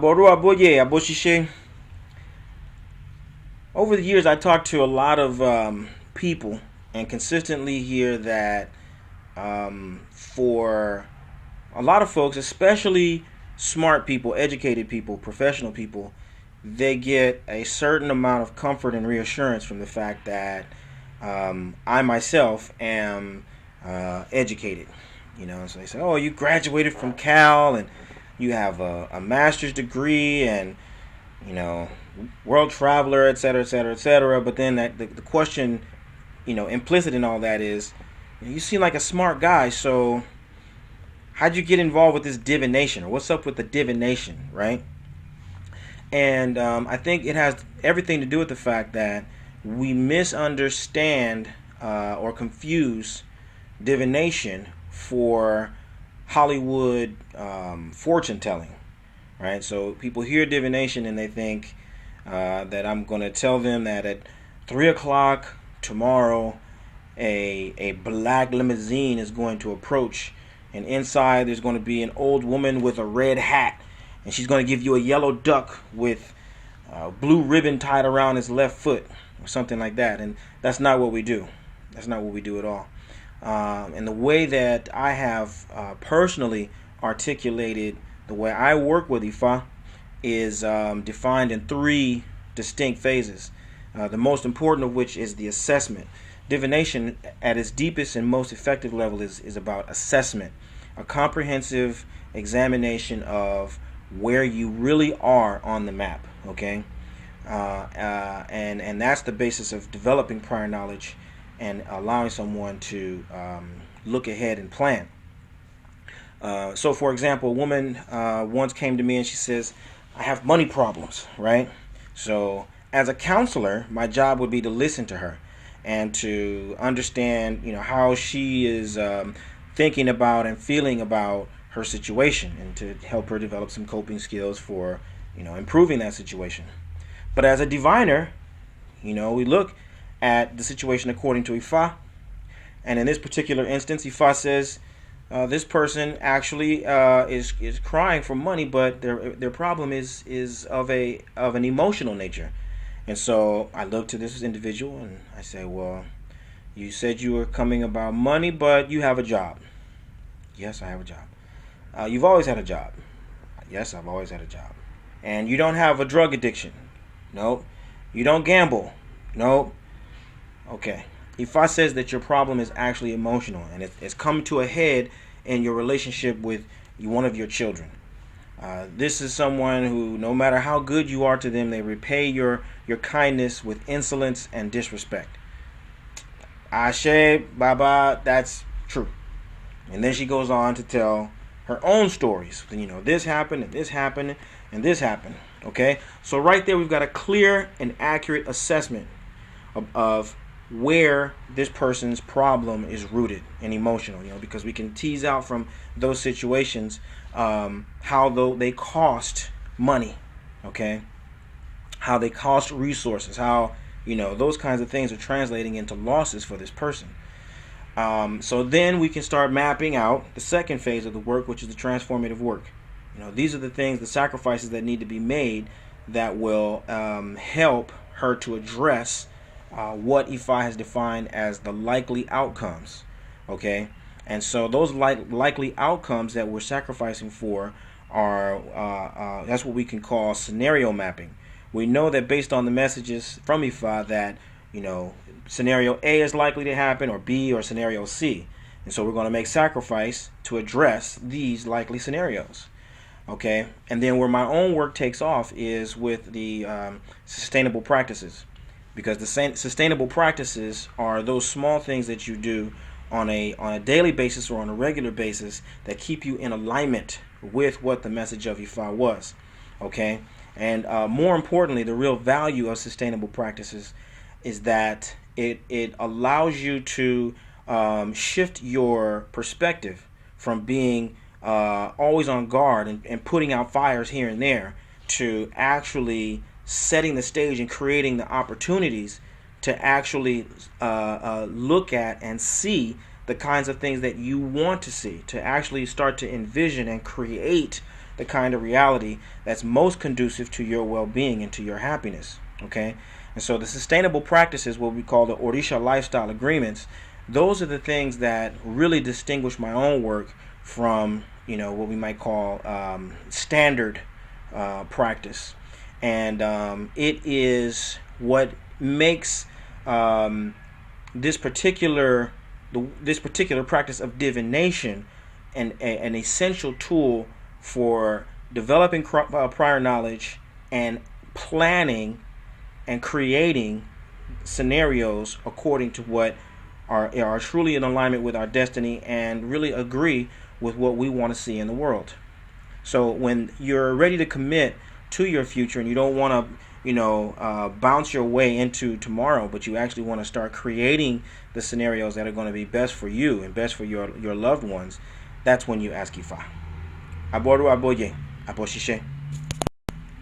Aboru aboye aboshishe. Over the years, I talked to a lot of people and consistently hear that for a lot of folks, especially smart people, educated people, professional people, they get a certain amount of comfort and reassurance from the fact that I myself am educated. So they say, "Oh, you graduated from Cal and you have a master's degree and you know, world traveler, et cetera, et cetera, et cetera." But then the question, implicit in all that is, you seem like a smart guy, so how'd you get involved with this divination, or what's up with the divination, right? And I think it has everything to do with the fact that we misunderstand or confuse divination for Hollywood fortune telling, right? So people hear divination and they think that I'm going to tell them that at 3 o'clock tomorrow, a black limousine is going to approach, and inside there's going to be an old woman with a red hat, and she's going to give you a yellow duck with blue ribbon tied around his left foot, or something like that. And that's not what we do. That's not what we do at all. And the way that I have personally articulated the way I work with Ifa is defined in three distinct phases. The most important of which is the assessment. Divination, at its deepest and most effective level, is about assessment, a comprehensive examination of where you really are on the map. Okay, and that's the basis of developing prior knowledge and allowing someone to look ahead and plan. So, for example, a woman once came to me and she says, "I have money problems," right? So, as a counselor, my job would be to listen to her and to understand, how she is thinking about and feeling about her situation, and to help her develop some coping skills for, improving that situation. But as a diviner, we look at the situation according to Ifa, and in this particular instance, Ifa says this person actually is crying for money, but their problem is of an emotional nature. And so I look to this individual and I say, "Well, you said you were coming about money, but you have a job." "Yes, I have a job." "You've always had a job." "Yes, I've always had a job." "And you don't have a drug addiction?" "Nope." "You don't gamble?" "Nope." Okay. Ifa says that your problem is actually emotional, and it's come to a head in your relationship with one of your children. This is someone who, no matter how good you are to them, they repay your kindness with insolence and disrespect. Ashe, Baba, that's true. And then she goes on to tell her own stories. This happened, and this happened, and this happened. Okay? So right there, we've got a clear and accurate assessment of where this person's problem is rooted and emotional, because we can tease out from those situations how though they cost money, okay, how they cost resources, how those kinds of things are translating into losses for this person. So then we can start mapping out the second phase of the work, which is the transformative work. These are the things, the sacrifices that need to be made that will help her to address what Ifa has defined as the likely outcomes. Okay, and so those likely outcomes that we're sacrificing for are that's what we can call scenario mapping. We know that based on the messages from Ifa that scenario A is likely to happen, or B, or scenario C, and so we're going to make sacrifice to address these likely scenarios. Okay, and then where my own work takes off is with the sustainable practices, because the sustainable practices are those small things that you do on a daily basis or on a regular basis that keep you in alignment with what the message of Ifa was. Okay, and more importantly, the real value of sustainable practices is that it allows you to shift your perspective from being always on guard and putting out fires here and there to actually setting the stage and creating the opportunities to actually look at and see the kinds of things that you want to see, to actually start to envision and create the kind of reality that's most conducive to your well-being and to your happiness. Okay, and so the sustainable practices, what we call the Orisha lifestyle agreements, those are the things that really distinguish my own work from, what we might call standard practice, and it is what makes this particular practice of divination an essential tool for developing prior knowledge and planning and creating scenarios according to what are truly in alignment with our destiny and really agree with what we want to see in the world. So when you're ready to commit to your future and you don't want to bounce your way into tomorrow, but you actually want to start creating the scenarios that are going to be best for you and best for your loved ones, that's when you ask Ifa. Aboru aboye, aboshishe.